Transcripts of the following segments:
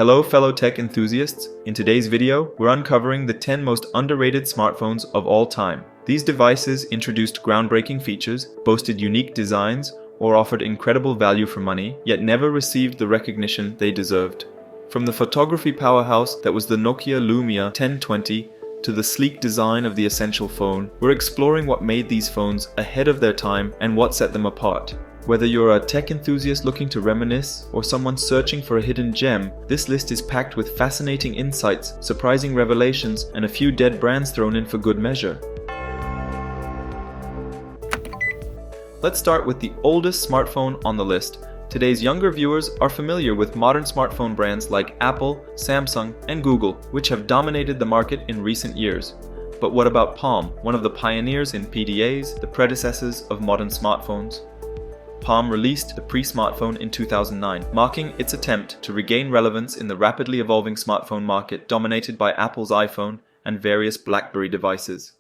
Hello fellow tech enthusiasts, in today's video we're uncovering the 10 most underrated smartphones of all time. These devices introduced groundbreaking features, boasted unique designs, or offered incredible value for money, yet never received the recognition they deserved. From the photography powerhouse that was the Nokia Lumia 1020 to the sleek design of the Essential phone, we're exploring what made these phones ahead of their time and what set them apart. Whether you're a tech enthusiast looking to reminisce or someone searching for a hidden gem, this list is packed with fascinating insights, surprising revelations, and a few dead brands thrown in for good measure. Let's start with the oldest smartphone on the list. Today's younger viewers are familiar with modern smartphone brands like Apple, Samsung, and Google, which have dominated the market in recent years. But what about Palm, one of the pioneers in PDAs, the predecessors of modern smartphones? Palm released the pre-smartphone in 2009, marking its attempt to regain relevance in the rapidly evolving smartphone market dominated by Apple's iPhone and various BlackBerry devices.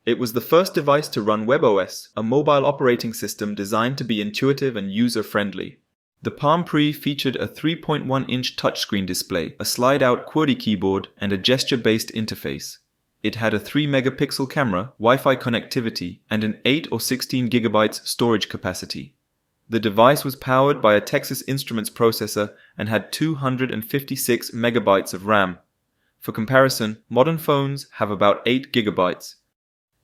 It was the first device to run WebOS, a mobile operating system designed to be intuitive and user-friendly. The Palm Pre featured a 3.1-inch touchscreen display, a slide-out QWERTY keyboard, and a gesture-based interface. It had a 3-megapixel camera, Wi-Fi connectivity, and an 8 or 16 gigabytes storage capacity. The device was powered by a Texas Instruments processor and had 256 megabytes of RAM. For comparison, modern phones have about 8 gigabytes.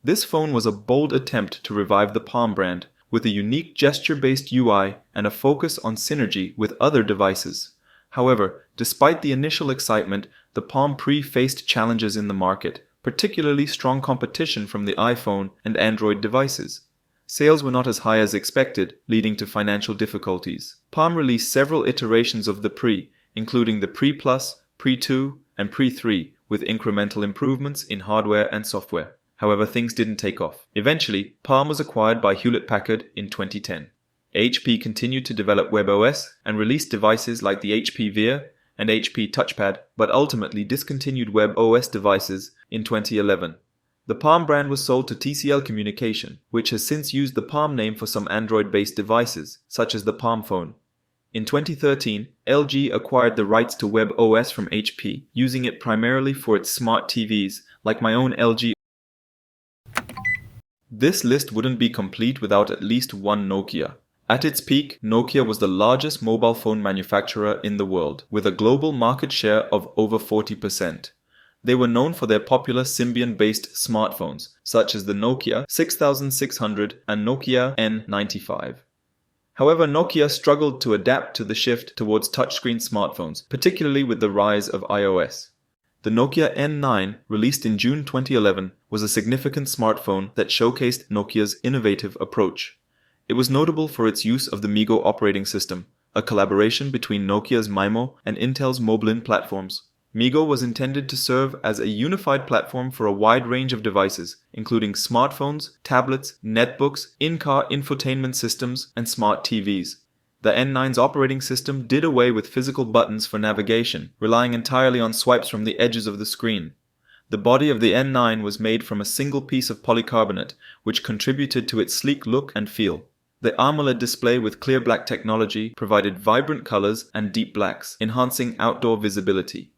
This phone was a bold attempt to revive the Palm brand, with a unique gesture-based UI and a focus on synergy with other devices. However, despite the initial excitement, the Palm Pre faced challenges in the market, particularly strong competition from the iPhone and Android devices. Sales were not as high as expected, leading to financial difficulties. Palm released several iterations of the Pre, including the Pre Plus, Pre 2, and Pre 3, with incremental improvements in hardware and software. However, things didn't take off. Eventually, Palm was acquired by Hewlett-Packard in 2010. HP continued to develop WebOS and released devices like the HP Via and HP Touchpad, but ultimately discontinued WebOS devices in 2011. The Palm brand was sold to TCL Communication, which has since used the Palm name for some Android-based devices, such as the Palm phone. In 2013, LG acquired the rights to WebOS from HP, using it primarily for its smart TVs, like my own LG. This list wouldn't be complete without at least one Nokia. At its peak, Nokia was the largest mobile phone manufacturer in the world, with a global market share of over 40%. They were known for their popular Symbian-based smartphones, such as the Nokia 6600 and Nokia N95. However, Nokia struggled to adapt to the shift towards touchscreen smartphones, particularly with the rise of iOS. The Nokia N9, released in June 2011, was a significant smartphone that showcased Nokia's innovative approach. It was notable for its use of the MeeGo operating system, a collaboration between Nokia's MIMO and Intel's Moblin platforms. MeeGo was intended to serve as a unified platform for a wide range of devices, including smartphones, tablets, netbooks, in-car infotainment systems, and smart TVs. The N9's operating system did away with physical buttons for navigation, relying entirely on swipes from the edges of the screen. The body of the N9 was made from a single piece of polycarbonate, which contributed to its sleek look and feel. The AMOLED display with clear black technology provided vibrant colors and deep blacks, enhancing outdoor visibility.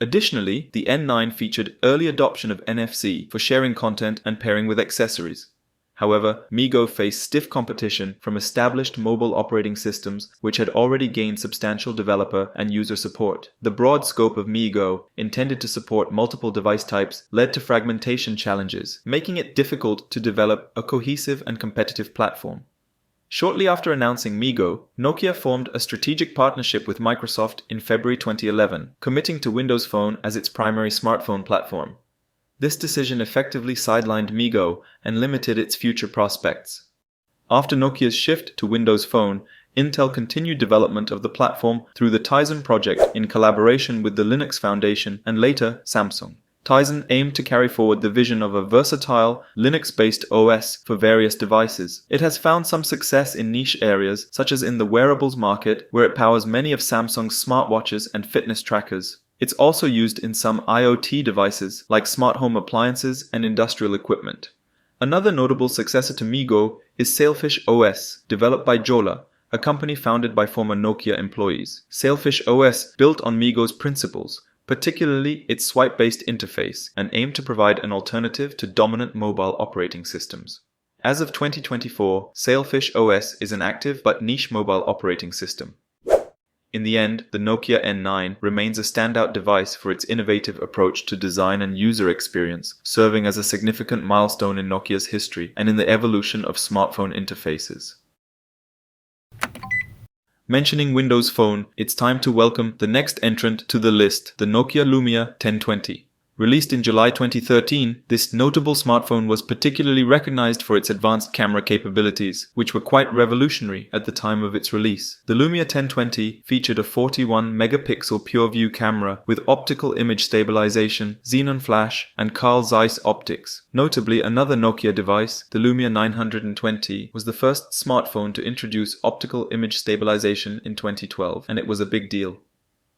Additionally, the N9 featured early adoption of NFC for sharing content and pairing with accessories. However, MeeGo faced stiff competition from established mobile operating systems which had already gained substantial developer and user support. The broad scope of MeeGo, intended to support multiple device types, led to fragmentation challenges, making it difficult to develop a cohesive and competitive platform. Shortly after announcing MeeGo, Nokia formed a strategic partnership with Microsoft in February 2011, committing to Windows Phone as its primary smartphone platform. This decision effectively sidelined MeeGo and limited its future prospects. After Nokia's shift to Windows Phone, Intel continued development of the platform through the Tizen project in collaboration with the Linux Foundation and later Samsung. Tizen aimed to carry forward the vision of a versatile, Linux-based OS for various devices. It has found some success in niche areas, such as in the wearables market, where it powers many of Samsung's smartwatches and fitness trackers. It's also used in some IoT devices, like smart home appliances and industrial equipment. Another notable successor to MeeGo is Sailfish OS, developed by Jolla, a company founded by former Nokia employees. Sailfish OS built on MeeGo's principles, particularly its swipe-based interface, and aimed to provide an alternative to dominant mobile operating systems. As of 2024, Sailfish OS is an active but niche mobile operating system. In the end, the Nokia N9 remains a standout device for its innovative approach to design and user experience, serving as a significant milestone in Nokia's history and in the evolution of smartphone interfaces. Mentioning Windows Phone, it's time to welcome the next entrant to the list, the Nokia Lumia 1020. Released in July 2013, this notable smartphone was particularly recognized for its advanced camera capabilities, which were quite revolutionary at the time of its release. The Lumia 1020 featured a 41-megapixel pure-view camera with optical image stabilization, xenon flash, and Carl Zeiss optics. Notably, another Nokia device, the Lumia 920, was the first smartphone to introduce optical image stabilization in 2012, and it was a big deal.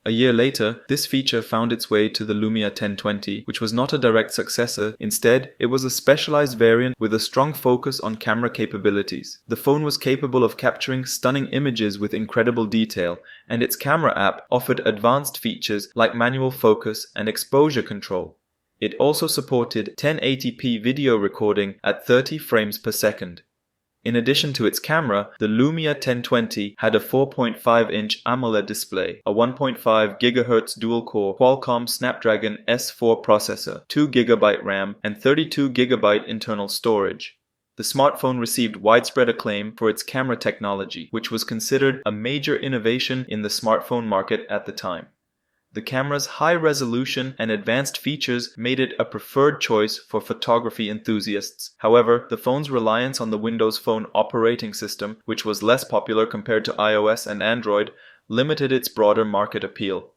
A year later, this feature found its way to the Lumia 1020, which was not a direct successor. Instead, it was a specialized variant with a strong focus on camera capabilities. The phone was capable of capturing stunning images with incredible detail, and its camera app offered advanced features like manual focus and exposure control. It also supported 1080p video recording at 30 frames per second. In addition to its camera, the Lumia 1020 had a 4.5-inch AMOLED display, a 1.5 GHz dual-core Qualcomm Snapdragon S4 processor, 2 GB RAM, and 32 GB internal storage. The smartphone received widespread acclaim for its camera technology, which was considered a major innovation in the smartphone market at the time. The camera's high resolution and advanced features made it a preferred choice for photography enthusiasts. However, the phone's reliance on the Windows Phone operating system, which was less popular compared to iOS and Android, limited its broader market appeal.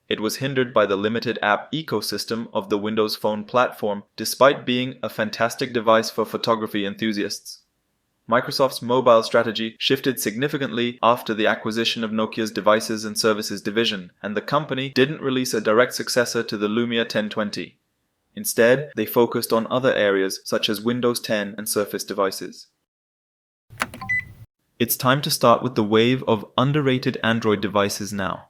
It was hindered by the limited app ecosystem of the Windows Phone platform, despite being a fantastic device for photography enthusiasts. Microsoft's mobile strategy shifted significantly after the acquisition of Nokia's Devices and Services division, and the company didn't release a direct successor to the Lumia 1020. Instead, they focused on other areas such as Windows 10 and Surface devices. It's time to start with the wave of underrated Android devices now.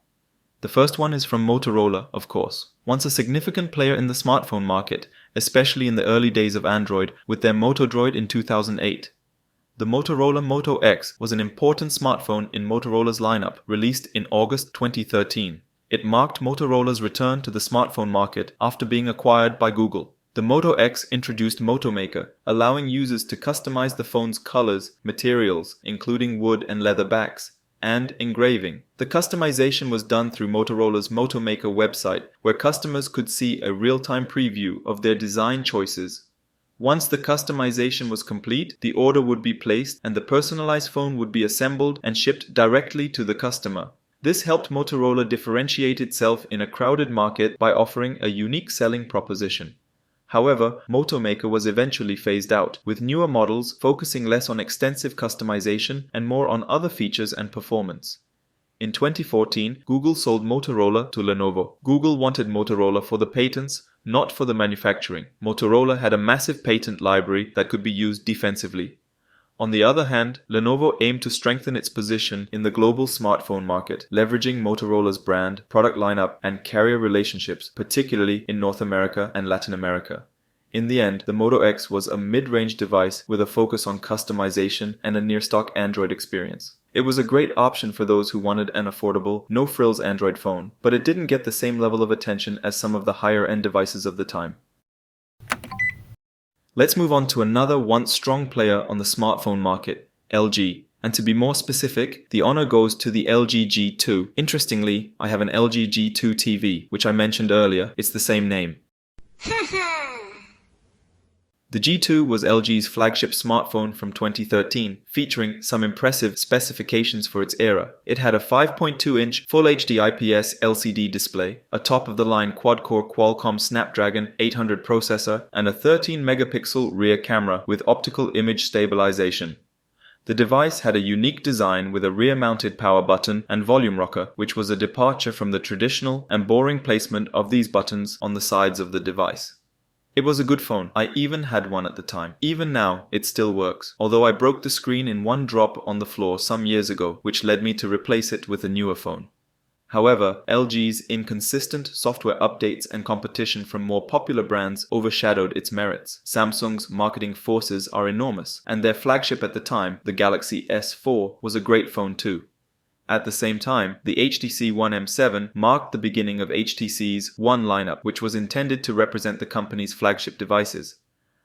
The first one is from Motorola, of course. Once a significant player in the smartphone market, especially in the early days of Android, with their Moto Droid in 2008. The Motorola Moto X was an important smartphone in Motorola's lineup, released in August 2013. It marked Motorola's return to the smartphone market after being acquired by Google. The Moto X introduced Moto Maker, allowing users to customize the phone's colors, materials, including wood and leather backs, and engraving. The customization was done through Motorola's Moto Maker website, where customers could see a real-time preview of their design choices. Once the customization was complete, the order would be placed and the personalized phone would be assembled and shipped directly to the customer. This helped Motorola differentiate itself in a crowded market by offering a unique selling proposition. However, Moto Maker was eventually phased out, with newer models focusing less on extensive customization and more on other features and performance. In 2014, Google sold Motorola to Lenovo. Google wanted Motorola for the patents, not for the manufacturing. Motorola had a massive patent library that could be used defensively. On the other hand, Lenovo aimed to strengthen its position in the global smartphone market, leveraging Motorola's brand, product lineup, and carrier relationships, particularly in North America and Latin America. In the end, the Moto X was a mid-range device with a focus on customization and a near-stock Android experience. It was a great option for those who wanted an affordable, no-frills Android phone, but it didn't get the same level of attention as some of the higher-end devices of the time. Let's move on to another once strong player on the smartphone market, LG. And to be more specific, the honor goes to the LG G2. Interestingly, I have an LG G2 TV, which I mentioned earlier. It's the same name. The G2 was LG's flagship smartphone from 2013, featuring some impressive specifications for its era. It had a 5.2-inch Full HD IPS LCD display, a top-of-the-line quad-core Qualcomm Snapdragon 800 processor, and a 13-megapixel rear camera with optical image stabilization. The device had a unique design with a rear-mounted power button and volume rocker, which was a departure from the traditional and boring placement of these buttons on the sides of the device. It was a good phone. I even had one at the time. Even now, it still works. Although I broke the screen in one drop on the floor some years ago, which led me to replace it with a newer phone. However, LG's inconsistent software updates and competition from more popular brands overshadowed its merits. Samsung's marketing forces are enormous, and their flagship at the time, the Galaxy S4, was a great phone too. At the same time, the HTC One M7 marked the beginning of HTC's One lineup, which was intended to represent the company's flagship devices.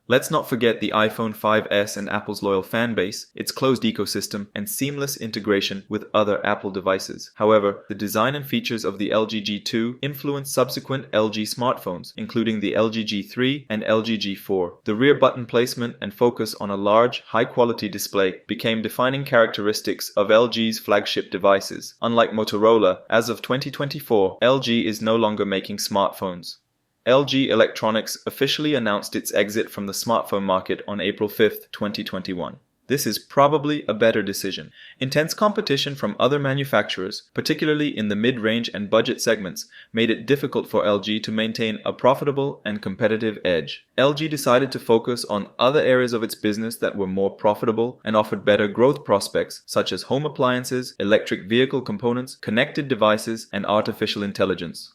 Let's not forget the iPhone 5S and Apple's loyal fan base, its closed ecosystem, and seamless integration with other Apple devices. However, the design and features of the LG G2 influenced subsequent LG smartphones, including the LG G3 and LG G4. The rear button placement and focus on a large, high-quality display became defining characteristics of LG's flagship devices. Unlike Motorola, as of 2024, LG is no longer making smartphones. LG Electronics officially announced its exit from the smartphone market on April 5, 2021. This is probably a better decision. Intense competition from other manufacturers, particularly in the mid-range and budget segments, made it difficult for LG to maintain a profitable and competitive edge. LG decided to focus on other areas of its business that were more profitable and offered better growth prospects, such as home appliances, electric vehicle components, connected devices, and artificial intelligence.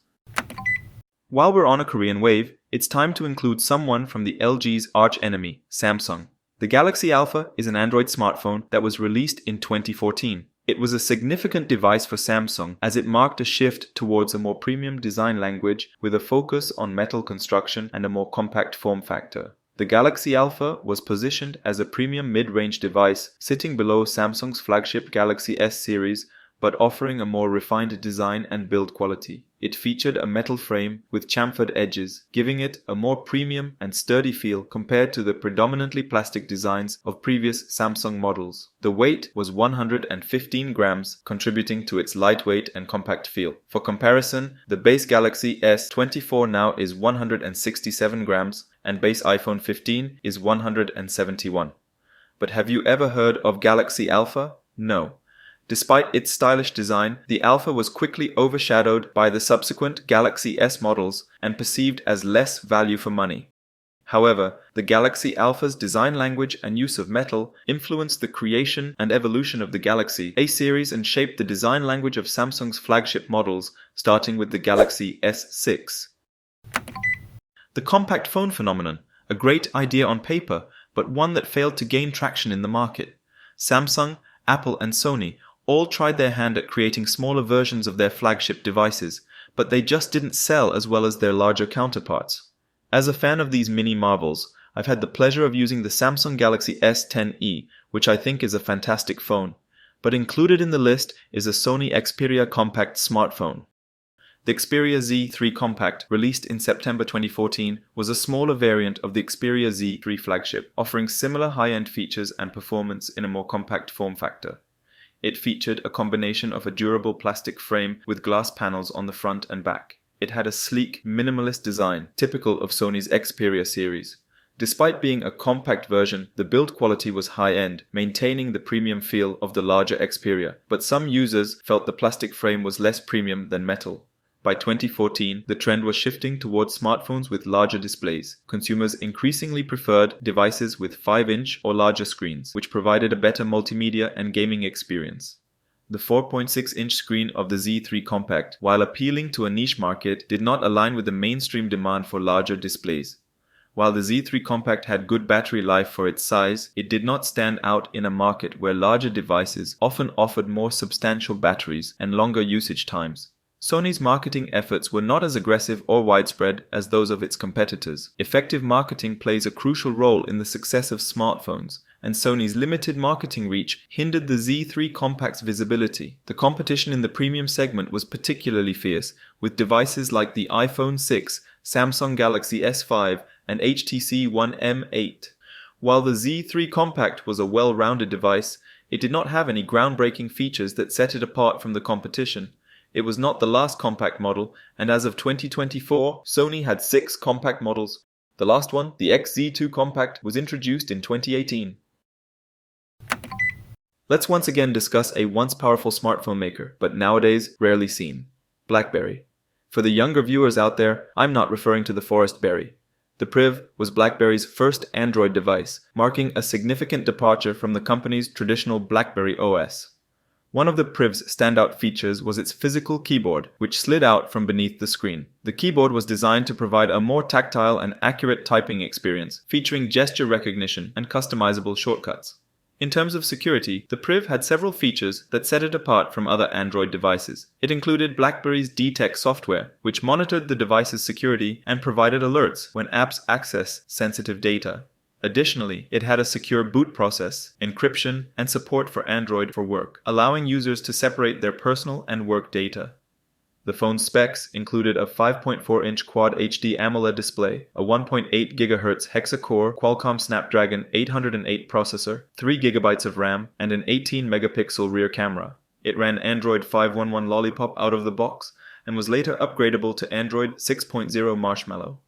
While we're on a Korean wave, it's time to include someone from the LG's arch-enemy, Samsung. The Galaxy Alpha is an Android smartphone that was released in 2014. It was a significant device for Samsung as it marked a shift towards a more premium design language with a focus on metal construction and a more compact form factor. The Galaxy Alpha was positioned as a premium mid-range device, sitting below Samsung's flagship Galaxy S series, but offering a more refined design and build quality. It featured a metal frame with chamfered edges, giving it a more premium and sturdy feel compared to the predominantly plastic designs of previous Samsung models. The weight was 115 grams, contributing to its lightweight and compact feel. For comparison, the base Galaxy S24 now is 167 grams, and base iPhone 15 is 171. But have you ever heard of Galaxy Alpha? No. Despite its stylish design, the Alpha was quickly overshadowed by the subsequent Galaxy S models and perceived as less value for money. However, the Galaxy Alpha's design language and use of metal influenced the creation and evolution of the Galaxy A series and shaped the design language of Samsung's flagship models, starting with the Galaxy S6. The compact phone phenomenon, a great idea on paper, but one that failed to gain traction in the market. Samsung, Apple, and Sony all tried their hand at creating smaller versions of their flagship devices, but they just didn't sell as well as their larger counterparts. As a fan of these mini marvels, I've had the pleasure of using the Samsung Galaxy S10e, which I think is a fantastic phone. But included in the list is a Sony Xperia compact smartphone. The Xperia Z3 Compact, released in September 2014, was a smaller variant of the Xperia Z3 flagship, offering similar high-end features and performance in a more compact form factor. It featured a combination of a durable plastic frame with glass panels on the front and back. It had a sleek, minimalist design, typical of Sony's Xperia series. Despite being a compact version, the build quality was high-end, maintaining the premium feel of the larger Xperia, but some users felt the plastic frame was less premium than metal. By 2014, the trend was shifting towards smartphones with larger displays. Consumers increasingly preferred devices with 5-inch or larger screens, which provided a better multimedia and gaming experience. The 4.6-inch screen of the Z3 Compact, while appealing to a niche market, did not align with the mainstream demand for larger displays. While the Z3 Compact had good battery life for its size, it did not stand out in a market where larger devices often offered more substantial batteries and longer usage times. Sony's marketing efforts were not as aggressive or widespread as those of its competitors. Effective marketing plays a crucial role in the success of smartphones, and Sony's limited marketing reach hindered the Z3 Compact's visibility. The competition in the premium segment was particularly fierce, with devices like the iPhone 6, Samsung Galaxy S5, and HTC One M8. While the Z3 Compact was a well-rounded device, it did not have any groundbreaking features that set it apart from the competition. It was not the last compact model, and as of 2024, Sony had 6 compact models. The last one, the XZ2 Compact, was introduced in 2018. Let's once again discuss a once powerful smartphone maker, but nowadays rarely seen. BlackBerry. For the younger viewers out there, I'm not referring to the forest berry. The Priv was BlackBerry's first Android device, marking a significant departure from the company's traditional BlackBerry OS. One of the Priv's standout features was its physical keyboard, which slid out from beneath the screen. The keyboard was designed to provide a more tactile and accurate typing experience, featuring gesture recognition and customizable shortcuts. In terms of security, the Priv had several features that set it apart from other Android devices. It included BlackBerry's Detect software, which monitored the device's security and provided alerts when apps access sensitive data. Additionally, it had a secure boot process, encryption, and support for Android for work, allowing users to separate their personal and work data. The phone's specs included a 5.4-inch Quad HD AMOLED display, a 1.8 GHz hexa-core Qualcomm Snapdragon 808 processor, 3 GB of RAM, and an 18-megapixel rear camera. It ran Android 5.11 Lollipop out of the box and was later upgradable to Android 6.0 Marshmallow.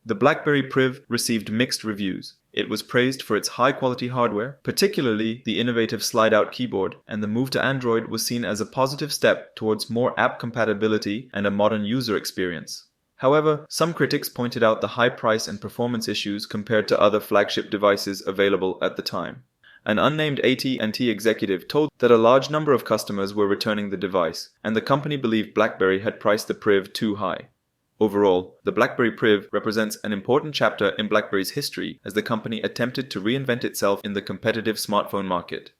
The BlackBerry Priv received mixed reviews. It was praised for its high-quality hardware, particularly the innovative slide-out keyboard, and the move to Android was seen as a positive step towards more app compatibility and a modern user experience. However, some critics pointed out the high price and performance issues compared to other flagship devices available at the time. An unnamed AT&T executive told that a large number of customers were returning the device, and the company believed BlackBerry had priced the Priv too high. Overall, the BlackBerry Priv represents an important chapter in BlackBerry's history as the company attempted to reinvent itself in the competitive smartphone market.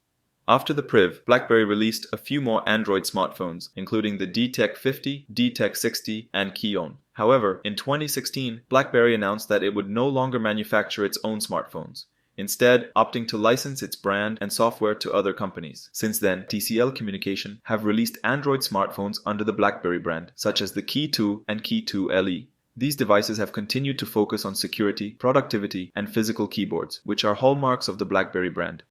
After the Priv, BlackBerry released a few more Android smartphones, including the DTEK 50, DTEK 60, and Keone. However, in 2016, BlackBerry announced that it would no longer manufacture its own smartphones, instead opting to license its brand and software to other companies. Since then, TCL Communication have released Android smartphones under the BlackBerry brand, such as the Key 2 and Key 2 LE. These devices have continued to focus on security, productivity, and physical keyboards, which are hallmarks of the BlackBerry brand.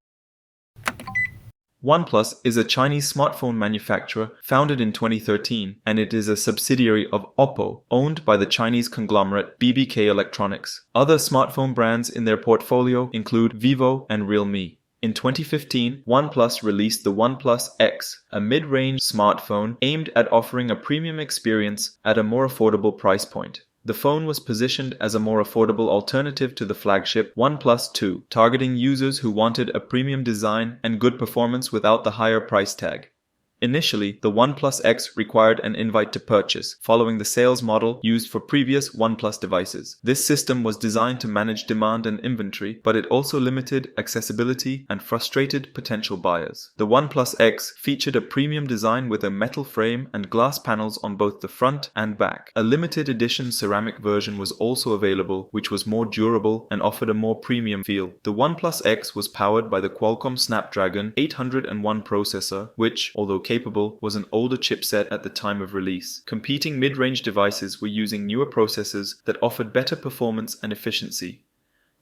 OnePlus is a Chinese smartphone manufacturer founded in 2013, and it is a subsidiary of Oppo, owned by the Chinese conglomerate BBK Electronics. Other smartphone brands in their portfolio include Vivo and Realme. In 2015, OnePlus released the OnePlus X, a mid-range smartphone aimed at offering a premium experience at a more affordable price point. The phone was positioned as a more affordable alternative to the flagship OnePlus 2, targeting users who wanted a premium design and good performance without the higher price tag. Initially, the OnePlus X required an invite to purchase, following the sales model used for previous OnePlus devices. This system was designed to manage demand and inventory, but it also limited accessibility and frustrated potential buyers. The OnePlus X featured a premium design with a metal frame and glass panels on both the front and back. A limited edition ceramic version was also available, which was more durable and offered a more premium feel. The OnePlus X was powered by the Qualcomm Snapdragon 801 processor, which, although capable, was an older chipset at the time of release. Competing mid-range devices were using newer processors that offered better performance and efficiency.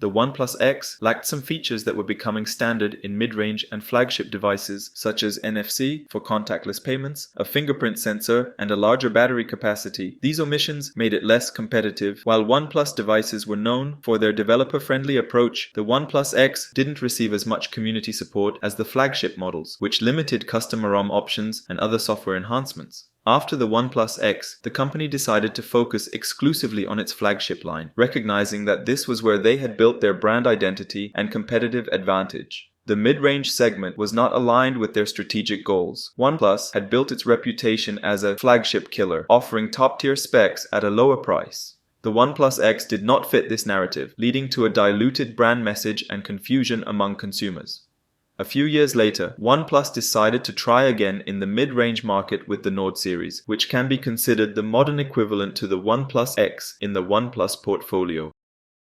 The OnePlus X lacked some features that were becoming standard in mid-range and flagship devices, such as NFC for contactless payments, a fingerprint sensor, and a larger battery capacity. These omissions made it less competitive. While OnePlus devices were known for their developer-friendly approach, the OnePlus X didn't receive as much community support as the flagship models, which limited custom ROM options and other software enhancements. After the OnePlus X, the company decided to focus exclusively on its flagship line, recognizing that this was where they had built their brand identity and competitive advantage. The mid-range segment was not aligned with their strategic goals. OnePlus had built its reputation as a flagship killer, offering top-tier specs at a lower price. The OnePlus X did not fit this narrative, leading to a diluted brand message and confusion among consumers. A few years later, OnePlus decided to try again in the mid-range market with the Nord series, which can be considered the modern equivalent to the OnePlus X in the OnePlus portfolio.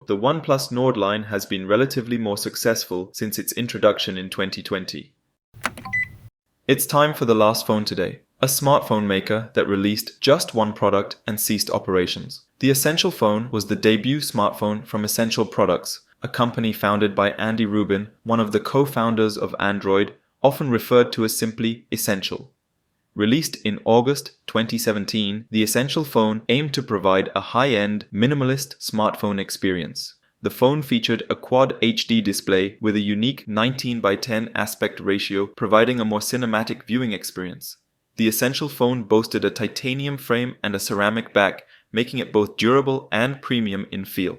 The OnePlus Nord line has been relatively more successful since its introduction in 2020. It's time for the last phone today, a smartphone maker that released just one product and ceased operations. The Essential phone was the debut smartphone from Essential Products, a company founded by Andy Rubin, one of the co-founders of Android, often referred to as simply Essential. Released in August 2017, the Essential phone aimed to provide a high-end, minimalist smartphone experience. The phone featured a Quad HD display with a unique 19:10 aspect ratio, providing a more cinematic viewing experience. The Essential phone boasted a titanium frame and a ceramic back, making it both durable and premium in feel.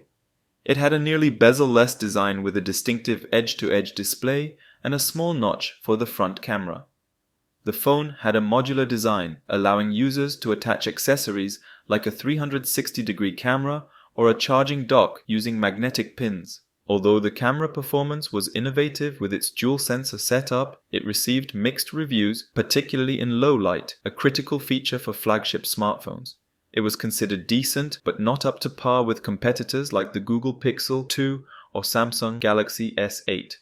It had a nearly bezel-less design with a distinctive edge-to-edge display and a small notch for the front camera. The phone had a modular design, allowing users to attach accessories like a 360-degree camera or a charging dock using magnetic pins. Although the camera performance was innovative with its dual sensor setup, it received mixed reviews, particularly in low light, a critical feature for flagship smartphones. It was considered decent, but not up to par with competitors like the Google Pixel 2 or Samsung Galaxy S8.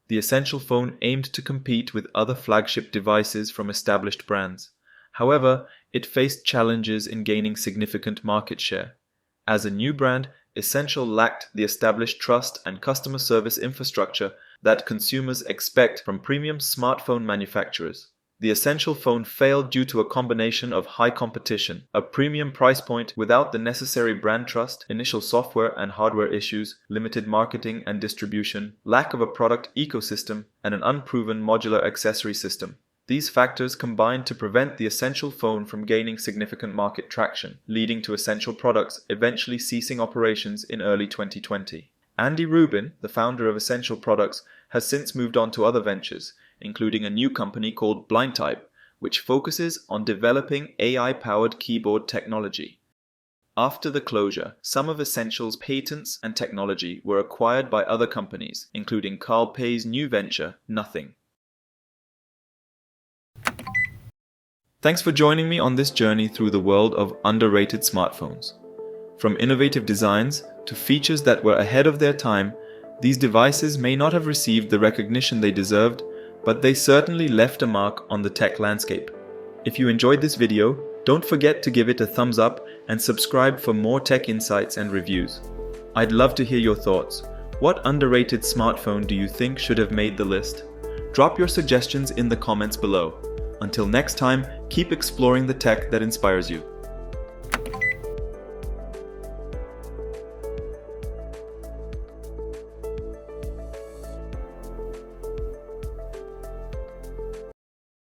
The Essential phone aimed to compete with other flagship devices from established brands. However, it faced challenges in gaining significant market share. As a new brand, Essential lacked the established trust and customer service infrastructure that consumers expect from premium smartphone manufacturers. The Essential phone failed due to a combination of high competition, a premium price point without the necessary brand trust, initial software and hardware issues, limited marketing and distribution, lack of a product ecosystem, and an unproven modular accessory system. These factors combined to prevent the Essential phone from gaining significant market traction, leading to Essential products eventually ceasing operations in early 2020. Andy Rubin, the founder of Essential Products, has since moved on to other ventures, including a new company called BlindType, which focuses on developing AI-powered keyboard technology. After the closure, some of Essential's patents and technology were acquired by other companies, including Carl Pei's new venture, Nothing. Thanks for joining me on this journey through the world of underrated smartphones. From innovative designs to features that were ahead of their time, these devices may not have received the recognition they deserved, but they certainly left a mark on the tech landscape. If you enjoyed this video, don't forget to give it a thumbs up and subscribe for more tech insights and reviews. I'd love to hear your thoughts. What underrated smartphone do you think should have made the list? Drop your suggestions in the comments below. Until next time, keep exploring the tech that inspires you.